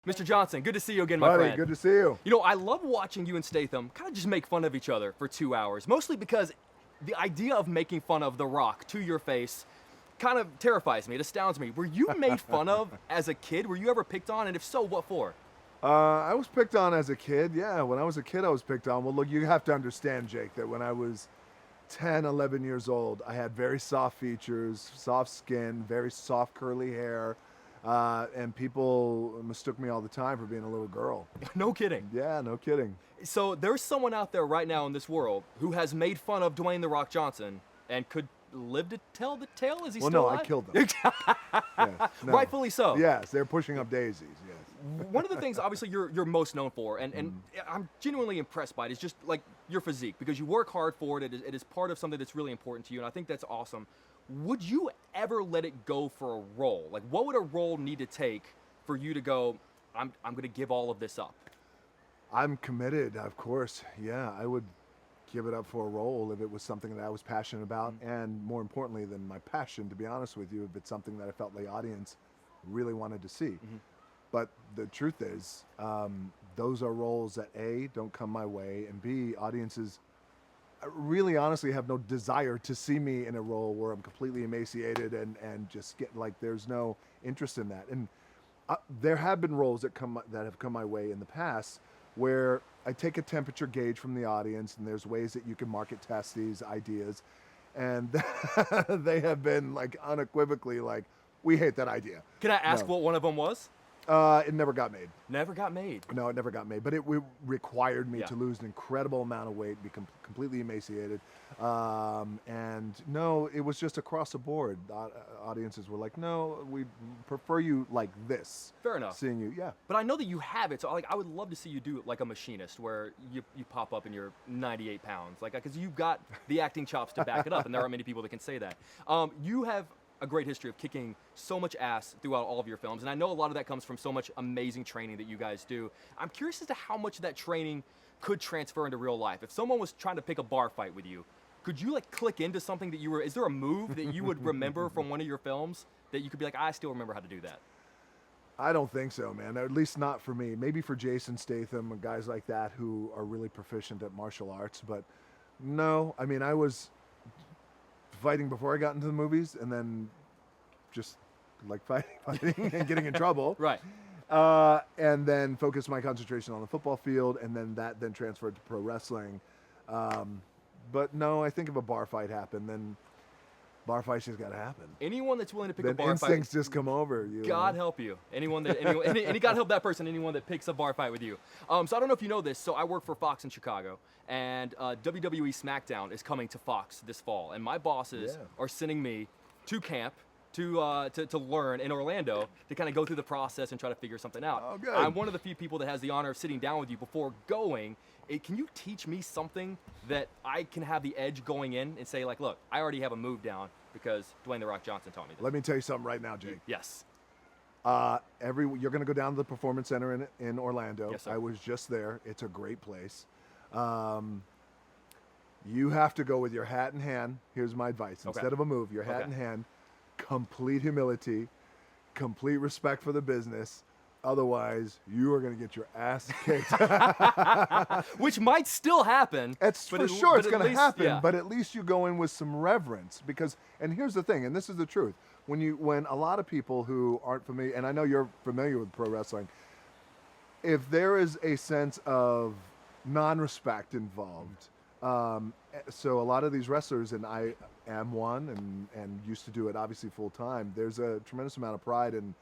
Mr. Johnson, good to see you again, my Buddy, friend. good to see you. You know, I love watching you and Statham kind of just make fun of each other for 2 hours, mostly because the idea of making fun of The Rock to your face kind of terrifies me. It astounds me. Were you made fun of as a kid? Were you ever picked on? And if so, what for? I was picked on as a kid. Yeah, when I was a kid, I was picked on. Well, look, you have to understand, Jake, that when I was 10, 11 years old, I had very soft features, soft skin, very soft curly hair, and people mistook me all the time for being a little girl. No kidding. Yeah, no kidding. So there's someone out there right now in this world who has made fun of Dwayne "The Rock" Johnson and could live to tell the tale. Is he Well, still no, alive? I killed them. Yes, no. Rightfully so. Yes, they're pushing up daisies, yes. One of the things, obviously, you're most known for, and I'm genuinely impressed by it, is just like your physique, because you work hard for it. It is part of something that's really important to you, and I think that's awesome. Would you ever let it go for a role? Like, what would a role need to take for you to go, I'm going to give all of this up? I'm committed, of course. Yeah, I would give it up for a role if it was something that I was passionate about, and more importantly than my passion, to be honest with you, if it's something that I felt the audience really wanted to see. But the truth is, those are roles that A, don't come my way, and B, audiences really honestly have no desire to see me in a role where I'm completely emaciated and just get like, there's no interest in that. And there have been roles that have come my way in the past where I take a temperature gauge from the audience, and there's ways that you can market test these ideas, and they have been like unequivocally like, we hate that idea. Can I ask what one of them was? It never got made. Never got made. No, it never got made. But it required me Yeah. to lose an incredible amount of weight, be completely emaciated. And no, it was just across the board. Audiences were like, no, we prefer you like this. Fair enough. Seeing you, yeah. But I know that you have it, so like I would love to see you do it like a machinist, where you pop up and you're 98 pounds, like, because you've got the acting chops to back it up, and there aren't many people that can say that. You have a great history of kicking so much ass throughout all of your films, and I know a lot of that comes from so much amazing training that you guys do. I'm curious as to how much of that training could transfer into real life. If someone was trying to pick a bar fight with you, could you like click into something that you were, is there a move that you would remember from one of your films that you could be like, I still remember how to do that? I don't think so, man. At least not for me. Maybe for Jason Statham and guys like that who are really proficient at martial arts, but no. I mean, I was fighting before I got into the movies, and then just like fighting and getting in trouble. Right. And then focused my concentration on the football field, and then that transferred to pro wrestling. But no, I think if a bar fight happened, then bar fights just got to happen. Anyone that's willing to pick Then a bar fight. instincts just come over. God help you. Anyone that, any God help that person, anyone that picks a bar fight with you. So I don't know if you know this, so I work for Fox in Chicago, and WWE SmackDown is coming to Fox this fall, and my bosses are sending me to camp to learn in Orlando, to kind of go through the process and try to figure something out. Oh, good. I'm one of the few people that has the honor of sitting down with you before going. Can you teach me something that I can have the edge going in and say, like, look, I already have a move down because Dwayne "The Rock" Johnson taught me this. Let me tell you something right now, Jake. Yes. You're going to go down to the Performance Center in Orlando. Yes, sir. I was just there. It's a great place. You have to go with your hat in hand. Here's my advice. Okay. Instead of a move, your hat in hand, complete humility, complete respect for the business. Otherwise, you are going to get your ass kicked. Which might still happen. It's but for at- sure but it's at going to least- happen, yeah. but at least you go in with some reverence, because, and here's the thing, and this is the truth, when a lot of people who aren't familiar, and I know you're familiar with pro wrestling, if there is a sense of non-respect involved, so a lot of these wrestlers, and I am one, and used to do it obviously full time, there's a tremendous amount of pride and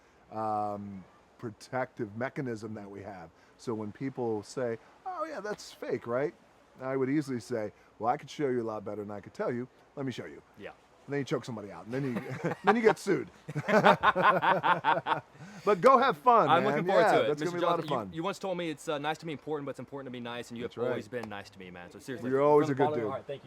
protective mechanism that we have. So when people say, oh yeah, that's fake, right? I would easily say, well, I could show you a lot better than I could tell you. Let me show you. Yeah. And then you choke somebody out, and then you then you get sued. But go have fun, I'm man. looking forward to it. That's Mr. gonna be a lot of Johnson, fun. You once told me it's nice to be important, but it's important to be nice, and you have right. always been nice to me, man. So seriously, You're always from a the good bottom of dude. my heart, thank you.